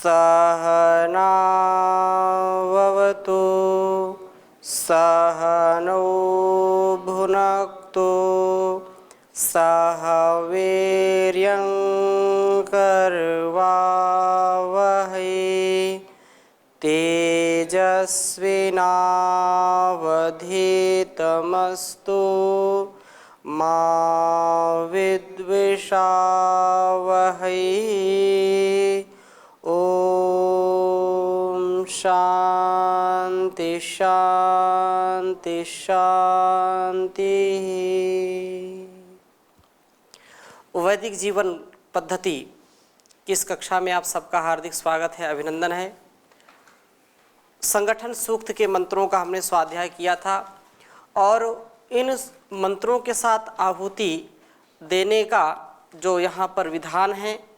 सहनाववतु सहनौ भुनक्तु सह वीर्यं करवावहै तेजस्विनावधीतमस्तु मा विद्विषावहै। ओम शांति शांति शांति। वैदिक जीवन पद्धति की इस कक्षा में आप सबका हार्दिक स्वागत है, अभिनंदन है। संगठन सूक्त के मंत्रों का हमने स्वाध्याय किया था और इन मंत्रों के साथ आहुति देने का जो यहाँ पर विधान है,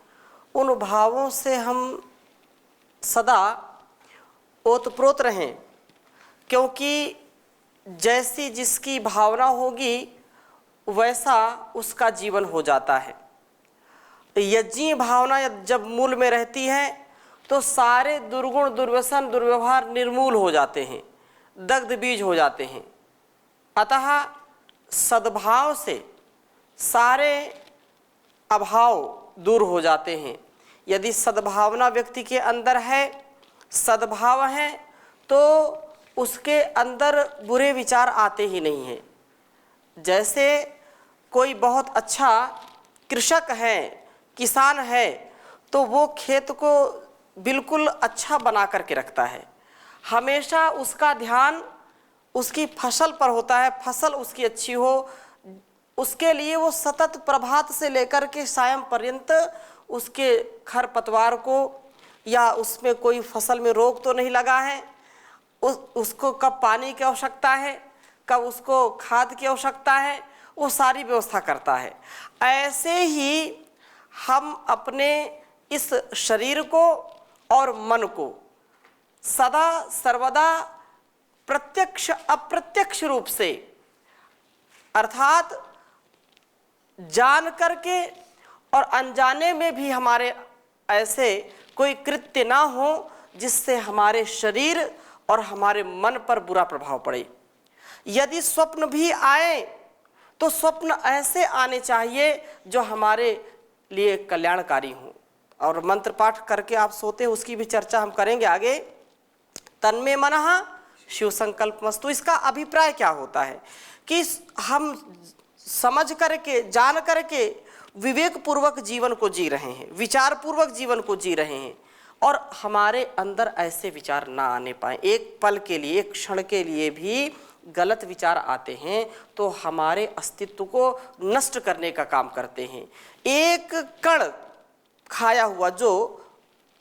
उन भावों से हम सदा ओतप्रोत रहें, क्योंकि जैसी जिसकी भावना होगी वैसा उसका जीवन हो जाता है। यज्ञीय भावना जब मूल में रहती है तो सारे दुर्गुण दुर्व्यसन दुर्व्यवहार निर्मूल हो जाते हैं, दग्ध बीज हो जाते हैं। अतः सद्भाव से सारे अभाव दूर हो जाते हैं। यदि सद्भावना व्यक्ति के अंदर है, सद्भाव है, तो उसके अंदर बुरे विचार आते ही नहीं हैं। जैसे कोई बहुत अच्छा कृषक है, किसान है, तो वो खेत को बिल्कुल अच्छा बना करके रखता है। हमेशा उसका ध्यान उसकी फसल पर होता है, फसल उसकी अच्छी हो, उसके लिए वो सतत प्रभात से लेकर के सायं पर्यंत उसके खरपतवार को या उसमें कोई फसल में रोग तो नहीं लगा है, उसको कब पानी की आवश्यकता है, कब उसको खाद की आवश्यकता है, वो सारी व्यवस्था करता है। ऐसे ही हम अपने इस शरीर को और मन को सदा सर्वदा प्रत्यक्ष अप्रत्यक्ष रूप से, अर्थात जान करके और अनजाने में भी हमारे ऐसे कोई कृत्य ना हो जिससे हमारे शरीर और हमारे मन पर बुरा प्रभाव पड़े। यदि स्वप्न भी आए तो स्वप्न ऐसे आने चाहिए जो हमारे लिए कल्याणकारी हों। और मंत्र पाठ करके आप सोते हैं, उसकी भी चर्चा हम करेंगे आगे। तन्मे मनः शिव संकल्पमस्तु। इसका अभिप्राय क्या होता है कि हम समझ करके जान करके विवेक पूर्वक जीवन को जी रहे हैं, विचार पूर्वक जीवन को जी रहे हैं, और हमारे अंदर ऐसे विचार ना आने पाए। एक पल के लिए, एक क्षण के लिए भी गलत विचार आते हैं तो हमारे अस्तित्व को नष्ट करने का काम करते हैं। एक कण खाया हुआ जो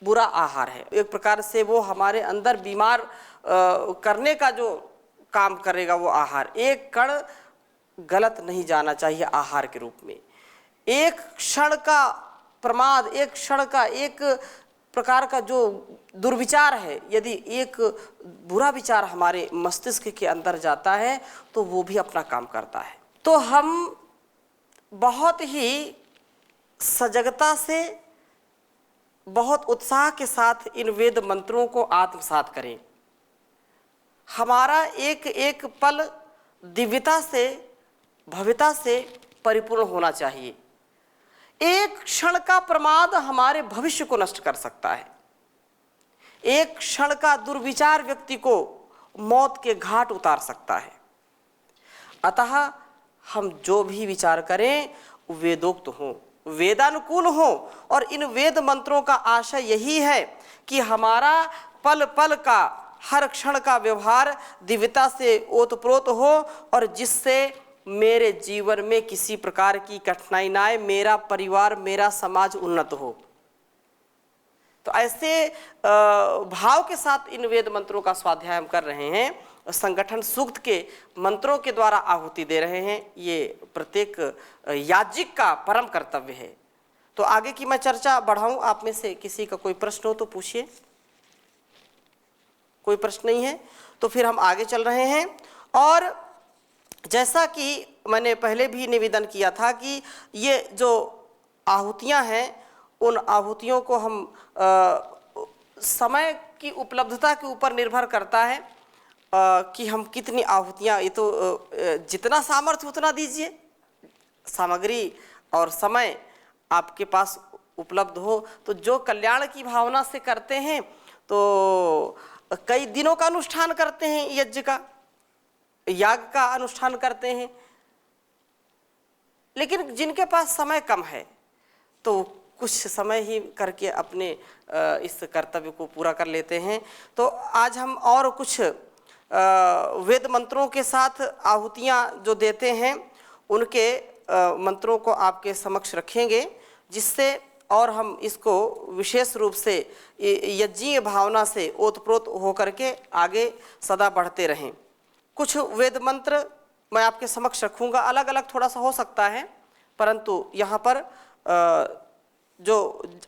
बुरा आहार है, एक प्रकार से वो हमारे अंदर बीमार करने का जो काम करेगा वो आहार। एक कण गलत नहीं जाना चाहिए आहार के रूप में। एक क्षण का प्रमाद, एक क्षण का एक प्रकार का जो दुर्विचार है, यदि एक बुरा विचार हमारे मस्तिष्क के अंदर जाता है तो वो भी अपना काम करता है। तो हम बहुत ही सजगता से, बहुत उत्साह के साथ इन वेद मंत्रों को आत्मसात करें। हमारा एक एक पल दिव्यता से, भव्यता से परिपूर्ण होना चाहिए। एक क्षण का प्रमाद हमारे भविष्य को नष्ट कर सकता है। एक क्षण का दुर्विचार व्यक्ति को मौत के घाट उतार सकता है। अतः हम जो भी विचार करें वेदोक्त हों, वेदानुकूल हो। और इन वेद मंत्रों का आशय यही है कि हमारा पल पल का, हर क्षण का व्यवहार दिव्यता से ओतप्रोत हो और जिससे मेरे जीवन में किसी प्रकार की कठिनाई ना आए, मेरा परिवार, मेरा समाज उन्नत हो। तो ऐसे भाव के साथ इन वेद मंत्रों का स्वाध्याय हम कर रहे हैं। संगठन सूक्त के मंत्रों के द्वारा आहुति दे रहे हैं। ये प्रत्येक याज्ञिक का परम कर्तव्य है। तो आगे की मैं चर्चा बढ़ाऊं, आप में से किसी का कोई प्रश्न हो तो पूछिए। कोई प्रश्न नहीं है तो फिर हम आगे चल रहे हैं। और जैसा कि मैंने पहले भी निवेदन किया था कि ये जो आहुतियां हैं, उन आहुतियों को हम समय की उपलब्धता के ऊपर निर्भर करता है कि हम कितनी आहुतियाँ, ये तो जितना सामर्थ्य उतना दीजिए, सामग्री और समय आपके पास उपलब्ध हो। तो जो कल्याण की भावना से करते हैं तो कई दिनों का अनुष्ठान करते हैं, यज्ञ का, याग का अनुष्ठान करते हैं। लेकिन जिनके पास समय कम है तो कुछ समय ही करके अपने इस कर्तव्य को पूरा कर लेते हैं। तो आज हम और कुछ वेद मंत्रों के साथ आहुतियाँ जो देते हैं उनके मंत्रों को आपके समक्ष रखेंगे, जिससे और हम इसको विशेष रूप से यज्ञीय भावना से ओतप्रोत होकर के आगे सदा बढ़ते रहें। कुछ वेद मंत्र मैं आपके समक्ष रखूँगा, अलग अलग थोड़ा सा हो सकता है, परंतु यहाँ पर जो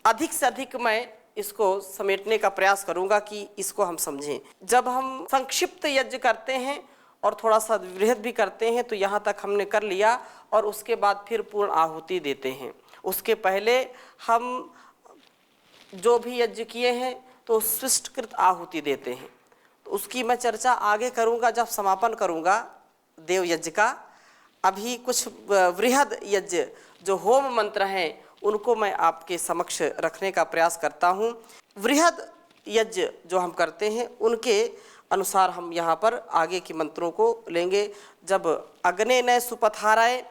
अधिक से अधिक मैं इसको समेटने का प्रयास करूँगा कि इसको हम समझें। जब हम संक्षिप्त यज्ञ करते हैं और थोड़ा सा वृहद भी करते हैं तो यहाँ तक हमने कर लिया, और उसके बाद फिर पूर्ण आहुति देते हैं। उसके पहले हम जो भी यज्ञ किए हैं तो स्विष्टकृत आहुति देते हैं। तो उसकी मैं चर्चा आगे करूँगा जब समापन करूँगा देव यज्ञ का। अभी कुछ वृहद यज्ञ जो होम मंत्र हैं उनको मैं आपके समक्ष रखने का प्रयास करता हूँ। वृहद यज्ञ जो हम करते हैं उनके अनुसार हम यहाँ पर आगे के मंत्रों को लेंगे। जब अग्ने नय सुपथाराय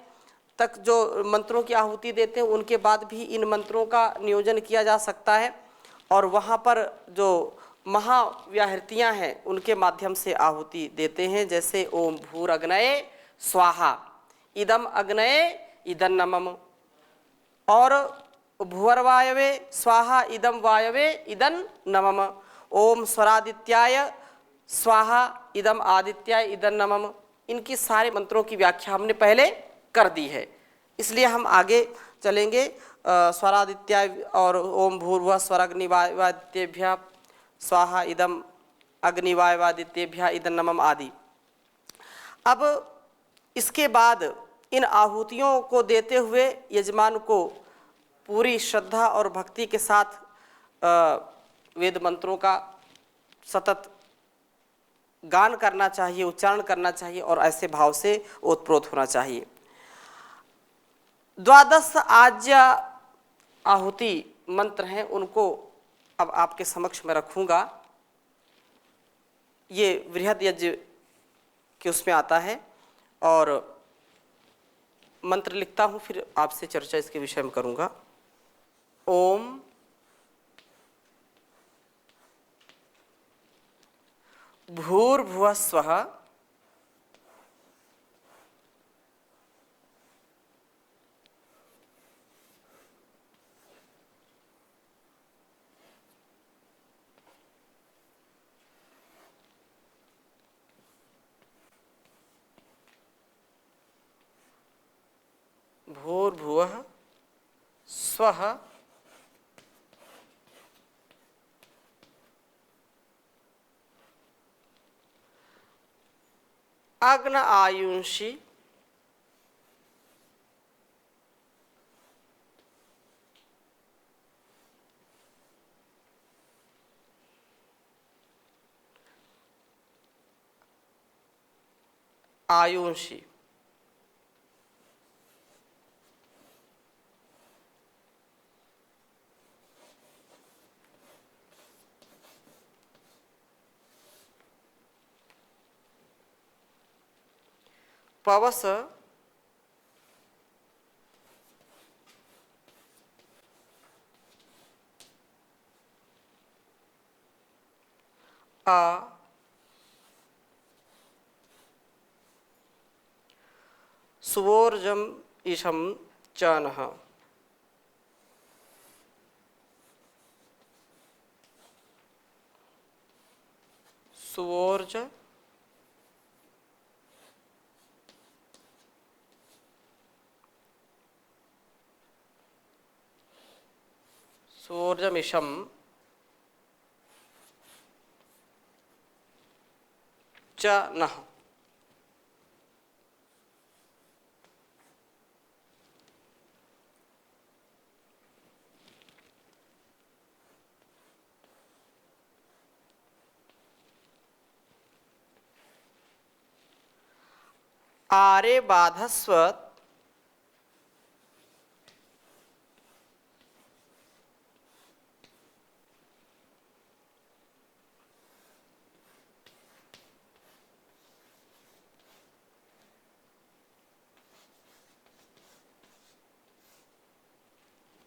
तक जो मंत्रों की आहुति देते हैं उनके बाद भी इन मंत्रों का नियोजन किया जा सकता है, और वहाँ पर जो महाव्याहृतियाँ हैं उनके माध्यम से आहुति देते हैं। जैसे ओम भूरग्नये स्वाहा इदम अग्नये इदं नमम, और भूर्वायवे स्वाहा इदं वायवे इदं नमम, ओम स्वरादित्याय स्वाहा इदं आदित्याय इदं नमम। इनकी सारे मंत्रों की व्याख्या हमने पहले कर दी है, इसलिए हम आगे चलेंगे। स्वरादित्याय और ओम भूर्भुवः स्वराग्निवादित्येभ्यः स्वाहा इदं अग्निवायवादित्येभ्यः इदं नमम आदि। अब इसके बाद इन आहुतियों को देते हुए यजमान को पूरी श्रद्धा और भक्ति के साथ वेद मंत्रों का सतत गान करना चाहिए, उच्चारण करना चाहिए, और ऐसे भाव से ओतप्रोत होना चाहिए। द्वादश आज्ञा आहुति मंत्र हैं, उनको अब आपके समक्ष में रखूँगा। ये वृहद यज्ञ के उसमें आता है, और मंत्र लिखता हूँ फिर आपसे चर्चा इसके विषय में करूँगा। ओम भूर्भुवः स्वः भूर्भुवः स्वः अग्न आयुंषि आयुंषि पवस आ सुवोर्जम ईशम च नः। सुवोर्ज सुवोर्जमिशम च नः। आरे बाधस्व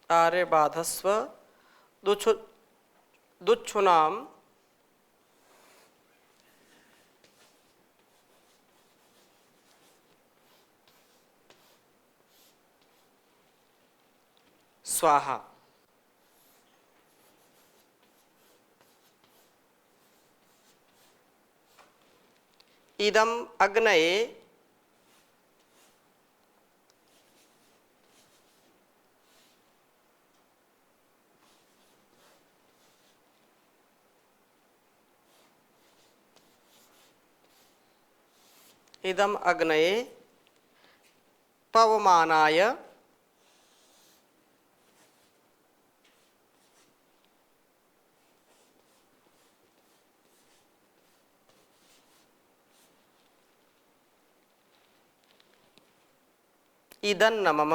आरे बाधस्व दुच्छुनाम स्वाहा। इदम अग्नये इदम अग्नये पवमानाय इदन्नमम।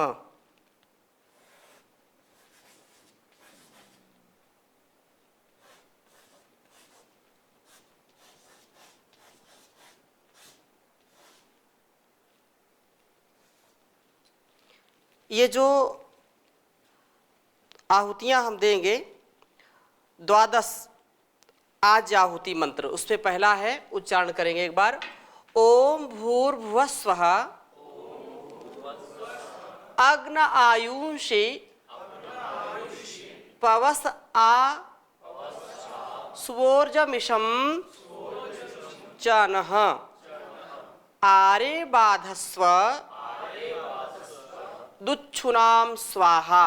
ये जो आहुतियां हम देंगे द्वादश आज आहुति मंत्र, उसमें पहला है, उच्चारण करेंगे एक बार। ओम भूर्भुवः स्वः अग्न आयुषे पवस आ स्वोर्जमिषं च नः आरे बाधस्व दुच्छुनाम स्वाहा।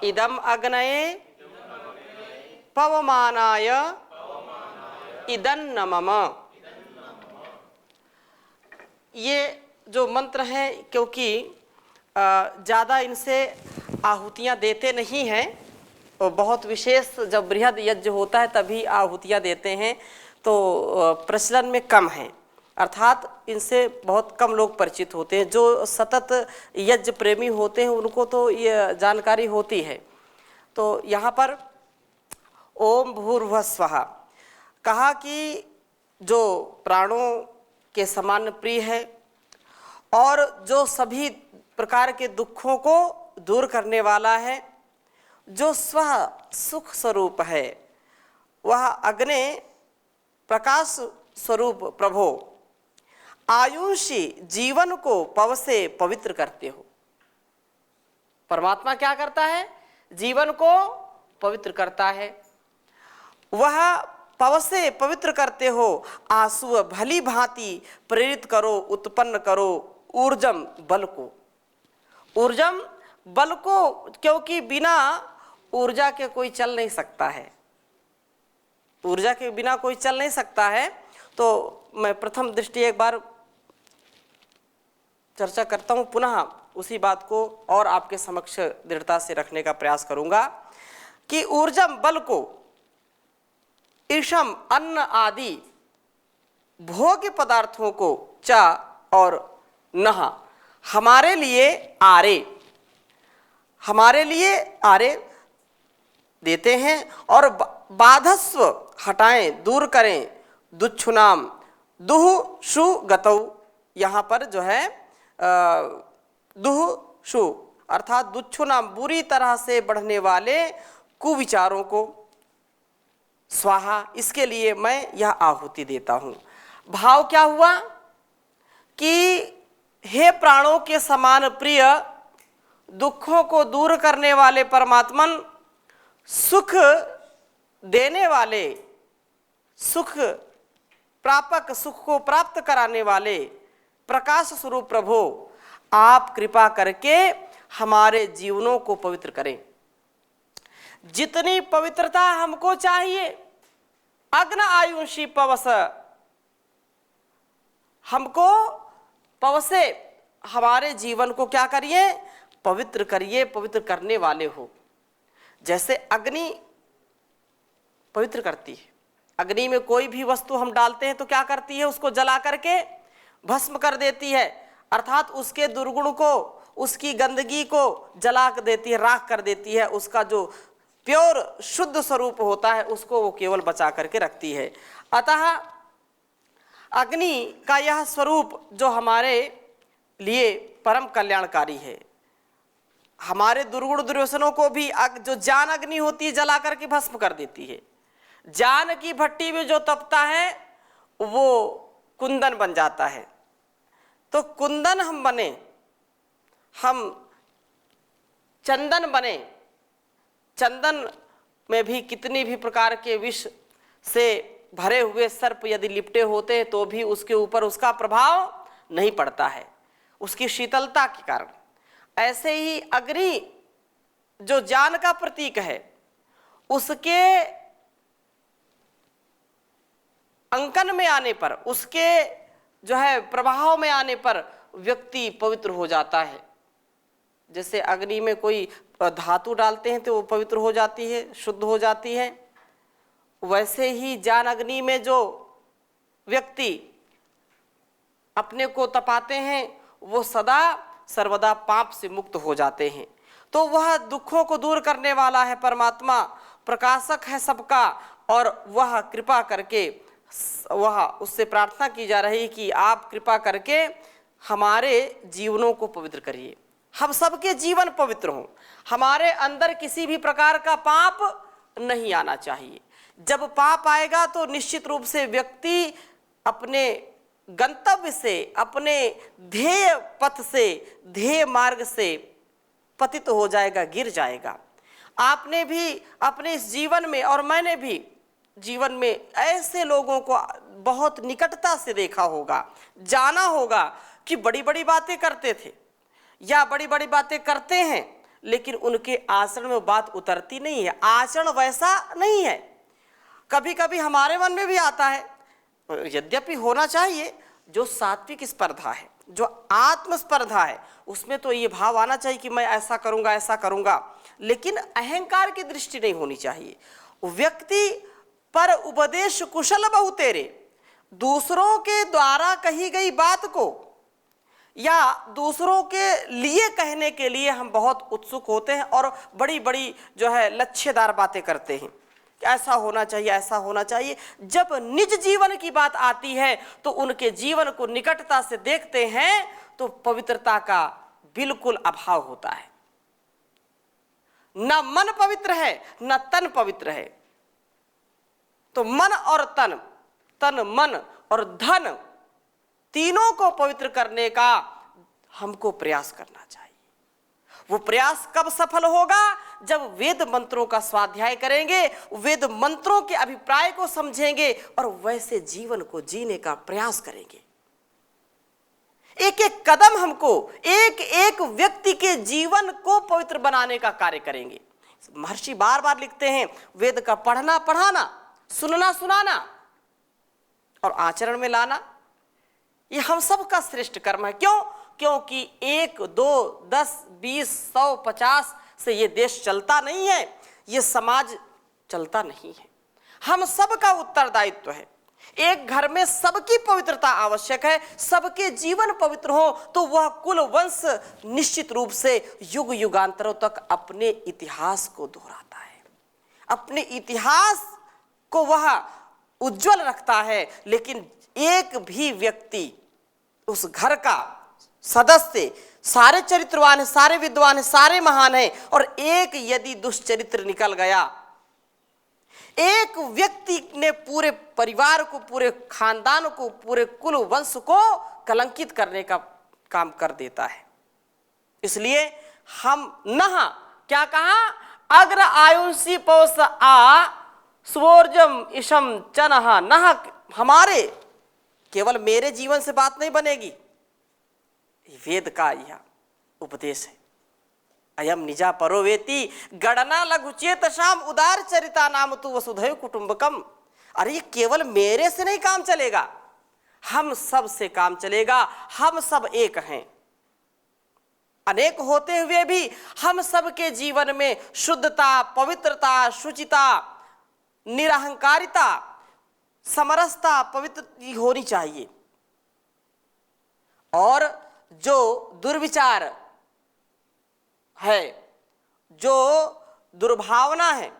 इदम अग्नये पवमानाय इदन्नमम। ये जो मंत्र हैं, क्योंकि ज़्यादा इनसे आहुतियाँ देते नहीं हैं, और बहुत विशेष जब बृहद यज्ञ होता है तभी आहुतियाँ देते हैं, तो प्रचलन में कम है, अर्थात इनसे बहुत कम लोग परिचित होते हैं। जो सतत यज्ञ प्रेमी होते हैं उनको तो ये जानकारी होती है। तो यहाँ पर ओम भूर्भुवः स्वः कहा कि जो प्राणों के समान प्रिय है और जो सभी प्रकार के दुखों को दूर करने वाला है, जो स्वः सुख स्वरूप है, वह अग्नि प्रकाश स्वरूप प्रभो आयुषी जीवन को पव से पवित्र करते हो। परमात्मा क्या करता है? जीवन को पवित्र करता है। वह पव से पवित्र करते हो, आंसू भली भांति प्रेरित करो, उत्पन्न करो ऊर्जम बल को। ऊर्जम बल को, क्योंकि बिना ऊर्जा के कोई चल नहीं सकता है, ऊर्जा के बिना कोई चल नहीं सकता है। तो मैं प्रथम दृष्टि एक बार चर्चा करता हूँ, पुनः उसी बात को और आपके समक्ष दृढ़ता से रखने का प्रयास करूंगा कि ऊर्जम बल को ईशम अन्न आदि भोग्य पदार्थों को चा और नहा हमारे लिए आरे, हमारे लिए आरे देते हैं, और बाधस्व हटाएं, दूर करें, दुच्छुनाम दुह शु गतौ। यहाँ पर जो है दुह शु अर्थात दुच्छुनाम बुरी तरह से बढ़ने वाले कुविचारों को स्वाहा, इसके लिए मैं यह आहुति देता हूँ। भाव क्या हुआ कि हे प्राणों के समान प्रिय, दुखों को दूर करने वाले परमात्मन, सुख देने वाले, सुख प्रापक, सुख को प्राप्त कराने वाले प्रकाश स्वरूप प्रभु, आप कृपा करके हमारे जीवनों को पवित्र करें। जितनी पवित्रता हमको चाहिए, अग्न आयुषी पवस, हमको पव से हमारे जीवन को क्या करिए? पवित्र करिए, पवित्र करने वाले हो। जैसे अग्नि पवित्र करती है, अग्नि में कोई भी वस्तु हम डालते हैं तो क्या करती है? उसको जला करके भस्म कर देती है, अर्थात उसके दुर्गुण को, उसकी गंदगी को जला देती है, राख कर देती है। उसका जो प्योर शुद्ध स्वरूप होता है उसको वो केवल बचा करके रखती है। अतः अग्नि का यह स्वरूप जो हमारे लिए परम कल्याणकारी है, हमारे दुर्गुण दुर्व्यसनों को भी जो जान अग्नि होती है जला करके भस्म कर देती है। जान की भट्टी में जो तपता है वो कुंदन बन जाता है। तो कुंदन हम बने, हम चंदन बने, चंदन में भी कितनी भी प्रकार के विष से भरे हुए सर्प यदि लिपटे होते हैं तो भी उसके ऊपर उसका प्रभाव नहीं पड़ता है, उसकी शीतलता के कारण। ऐसे ही अग्नि जो ज्ञान का प्रतीक है, उसके अंकन में आने पर, उसके जो है प्रभाव में आने पर व्यक्ति पवित्र हो जाता है। जैसे अग्नि में कोई धातु डालते हैं तो वो पवित्र हो जाती है, शुद्ध हो जाती है। वैसे ही ज्ञान अग्नि में जो व्यक्ति अपने को तपाते हैं वो सदा सर्वदा पाप से मुक्त हो जाते हैं। तो वह दुखों को दूर करने वाला है, परमात्मा प्रकाशक है सबका, और वह कृपा करके, वह उससे प्रार्थना की जा रही कि आप कृपा करके हमारे जीवनों को पवित्र करिए, हम सबके जीवन पवित्र हों, हमारे अंदर किसी भी प्रकार का पाप नहीं आना चाहिए। जब पाप आएगा तो निश्चित रूप से व्यक्ति अपने गंतव्य से, अपने ध्येय पथ से, ध्येय मार्ग से पतित हो जाएगा, गिर जाएगा। आपने भी अपने इस जीवन में और मैंने भी जीवन में ऐसे लोगों को बहुत निकटता से देखा होगा, जाना होगा कि बड़ी बड़ी बातें करते थे या बड़ी बड़ी बातें करते हैं, लेकिन उनके आचरण में बात उतरती नहीं है, आचरण वैसा नहीं है। कभी कभी हमारे मन में भी आता है, यद्यपि होना चाहिए, जो सात्विक स्पर्धा है, जो आत्म स्पर्धा है, उसमें तो ये भाव आना चाहिए कि मैं ऐसा करूंगा, ऐसा करूंगा, लेकिन अहंकार की दृष्टि नहीं होनी चाहिए। व्यक्ति पर उपदेश कुशल बहु तेरे, दूसरों के द्वारा कही गई बात को या दूसरों के लिए कहने के लिए हम बहुत उत्सुक होते हैं और बड़ी बड़ी जो है लक्ष्यदार बातें करते हैं, ऐसा होना चाहिए, ऐसा होना चाहिए। जब निज जीवन की बात आती है तो उनके जीवन को निकटता से देखते हैं तो पवित्रता का बिल्कुल अभाव होता है। न मन पवित्र है न तन पवित्र है। तो मन और तन, तन मन और धन, तीनों को पवित्र करने का हमको प्रयास करना चाहिए। वो प्रयास कब सफल होगा? जब वेद मंत्रों का स्वाध्याय करेंगे, वेद मंत्रों के अभिप्राय को समझेंगे और वैसे जीवन को जीने का प्रयास करेंगे। एक एक कदम हमको, एक एक व्यक्ति के जीवन को पवित्र बनाने का कार्य करेंगे। महर्षि बार बार लिखते हैं, वेद का पढ़ना पढ़ाना, सुनना सुनाना और आचरण में लाना, ये हम सब का श्रेष्ठ कर्म है। क्यों? क्योंकि 1, 2, 10, 20, 100, 50 से ये देश चलता नहीं है, ये समाज चलता नहीं है। हम सब का उत्तरदायित्व है। एक घर में सबकी पवित्रता आवश्यक है। सबके जीवन पवित्र हो तो वह कुल वंश निश्चित रूप से युग युगांतरों तक अपने इतिहास को दोहराता है, अपने इतिहास को वह उज्जवल रखता है। लेकिन एक भी व्यक्ति, उस घर का सदस्य, सारे चरित्रवान है, सारे विद्वान है, सारे महान है, और एक यदि दुष्चरित्र निकल गया, एक व्यक्ति ने पूरे परिवार को, पूरे खानदान को, पूरे कुल वंश को कलंकित करने का काम कर देता है। इसलिए हम नह, क्या कहा? अग्र आयुषी पौष आ सुवर्जम इशम चनह नह। हमारे, केवल मेरे जीवन से बात नहीं बनेगी, वेद का यह उपदेश है। अयम निजा परोवेति गणना लघुचेत शाम उदार चरिता नाम तु वसुधैव कुटुंबकम। अरे ये केवल मेरे से नहीं काम चलेगा, हम सब से काम चलेगा। हम सब एक हैं, अनेक होते हुए भी हम सब के जीवन में शुद्धता, पवित्रता, शुचिता, निरहंकारिता, समरसता, पवित्र होनी चाहिए। और जो दुर्विचार है, जो दुर्भावना है,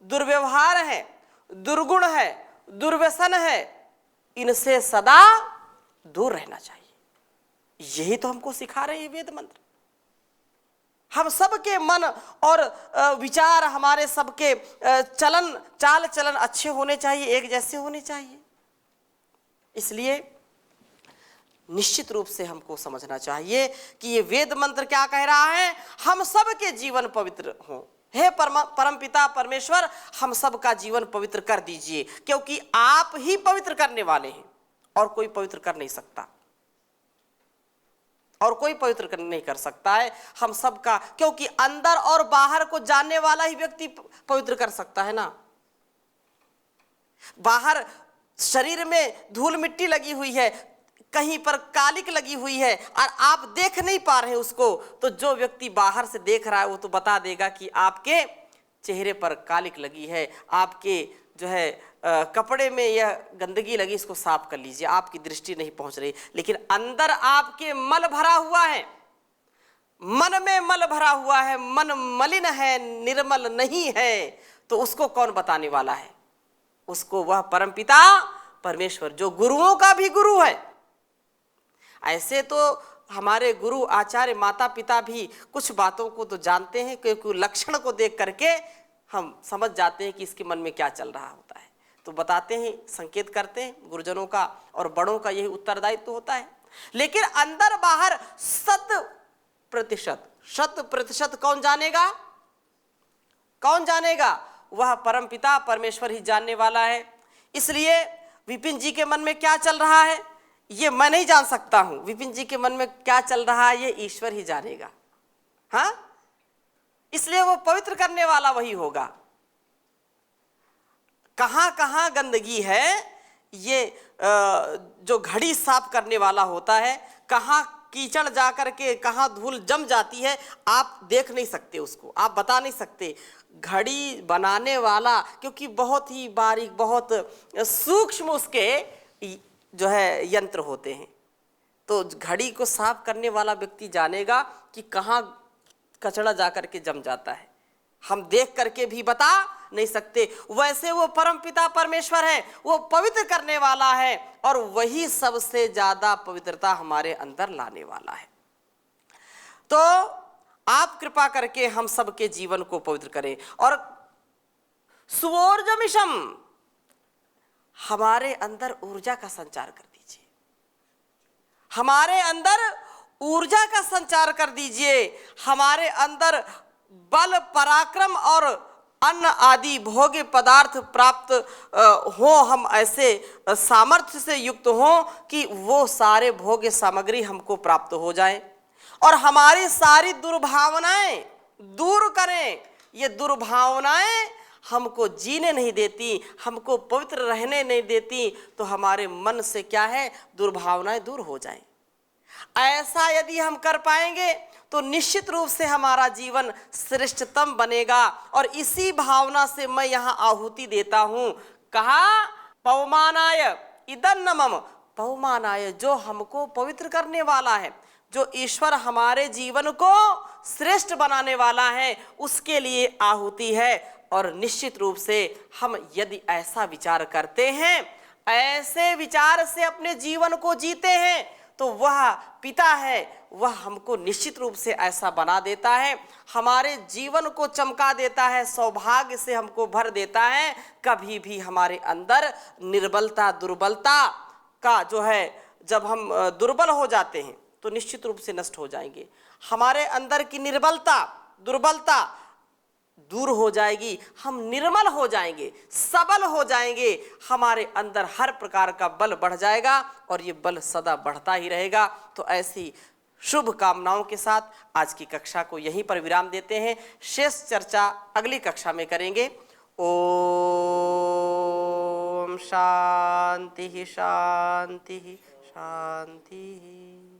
दुर्व्यवहार है, दुर्गुण है, दुर्व्यसन है, इनसे सदा दूर रहना चाहिए। यही तो हमको सिखा रहे हैं वेद मंत्र। हम सबके मन और विचार, हमारे सबके चलन चाल चलन अच्छे होने चाहिए, एक जैसे होने चाहिए। इसलिए निश्चित रूप से हमको समझना चाहिए कि ये वेद मंत्र क्या कह रहा है, हम सबके जीवन पवित्र हों। हे परमपिता परमेश्वर, हम सबका जीवन पवित्र कर दीजिए, क्योंकि आप ही पवित्र करने वाले हैं और कोई पवित्र कर नहीं सकता, और कोई पवित्र नहीं कर सकता है हम सबका, क्योंकि अंदर और बाहर को जानने वाला ही व्यक्ति पवित्र कर सकता है ना। बाहर शरीर में धूल मिट्टी लगी हुई है, कहीं पर कालिक लगी हुई है और आप देख नहीं पा रहे उसको, तो जो व्यक्ति बाहर से देख रहा है वो तो बता देगा कि आपके चेहरे पर कालिक लगी है, आपके जो है कपड़े में यह गंदगी लगी, इसको साफ कर लीजिए, आपकी दृष्टि नहीं पहुंच रही। लेकिन अंदर आपके मल भरा हुआ है, मन में मल भरा हुआ है, मन मलिन है, निर्मल नहीं है, तो उसको कौन बताने वाला है? उसको वह परमपिता परमेश्वर, जो गुरुओं का भी गुरु है। ऐसे तो हमारे गुरु आचार्य माता पिता भी कुछ बातों को तो जानते हैं, क्योंकि लक्षण को देख करके हम समझ जाते हैं कि इसके मन में क्या चल रहा होता है, तो बताते हैं, संकेत करते हैं। गुरुजनों का और बड़ों का यही उत्तरदायित्व होता है। लेकिन अंदर बाहर 100% कौन जानेगा? कौन जानेगा? वह परमपिता परमेश्वर ही जानने वाला है। इसलिए विपिन जी के मन में क्या चल रहा है ये मैं नहीं जान सकता हूं, विपिन जी के मन में क्या चल रहा है ये ईश्वर ही जानेगा। हाँ, इसलिए वो पवित्र करने वाला वही होगा। कहां कहां गंदगी है ये जो घड़ी साफ करने वाला होता है, कहां कीचड़ जाकर के कहां धूल जम जाती है, आप देख नहीं सकते उसको, आप बता नहीं सकते। घड़ी बनाने वाला, क्योंकि बहुत ही बारीक, बहुत सूक्ष्म उसके जो है यंत्र होते हैं, तो घड़ी को साफ करने वाला व्यक्ति जानेगा कि कहां कचड़ा जाकर के जम जाता है। हम देख करके भी बता नहीं सकते। वैसे वो परमपिता परमेश्वर है, वो पवित्र करने वाला है, और वही सबसे ज्यादा पवित्रता हमारे अंदर लाने वाला है। तो आप कृपा करके हम सबके जीवन को पवित्र करें। और सुवोर्जमिषम, हमारे अंदर ऊर्जा का संचार कर दीजिए, हमारे अंदर ऊर्जा का संचार कर दीजिए, हमारे अंदर बल पराक्रम और अन्न आदि भोग्य पदार्थ प्राप्त हो, हम ऐसे सामर्थ्य से युक्त हो कि वो सारे भोग्य सामग्री हमको प्राप्त हो जाए, और हमारी सारी दुर्भावनाएं दूर करें। ये दुर्भावनाएं हमको जीने नहीं देती, हमको पवित्र रहने नहीं देती, तो हमारे मन से क्या है, दुर्भावनाएं दूर हो जाएं। ऐसा यदि हम कर पाएंगे तो निश्चित रूप से हमारा जीवन श्रेष्ठतम बनेगा। और इसी भावना से मैं यहाँ आहुति देता हूँ। कहा पवमानाय इदन्नमम, पवमानाय, जो हमको पवित्र करने वाला है, जो ईश्वर हमारे जीवन को श्रेष्ठ बनाने वाला है, उसके लिए आहुति है। और निश्चित रूप से हम यदि ऐसा विचार करते हैं, ऐसे विचार से अपने जीवन को जीते हैं, तो वह पिता है, वह हमको निश्चित रूप से ऐसा बना देता है, हमारे जीवन को चमका देता है, सौभाग्य से हमको भर देता है। कभी भी हमारे अंदर निर्बलता दुर्बलता का जो है, जब हम दुर्बल हो जाते हैं तो निश्चित रूप से नष्ट हो जाएंगे। हमारे अंदर की निर्बलता दुर्बलता दूर हो जाएगी, हम निर्मल हो जाएंगे, सबल हो जाएंगे, हमारे अंदर हर प्रकार का बल बढ़ जाएगा, और ये बल सदा बढ़ता ही रहेगा। तो ऐसी शुभ कामनाओं के साथ आज की कक्षा को यहीं पर विराम देते हैं। शेष चर्चा अगली कक्षा में करेंगे। ओम शांति शांति शांति।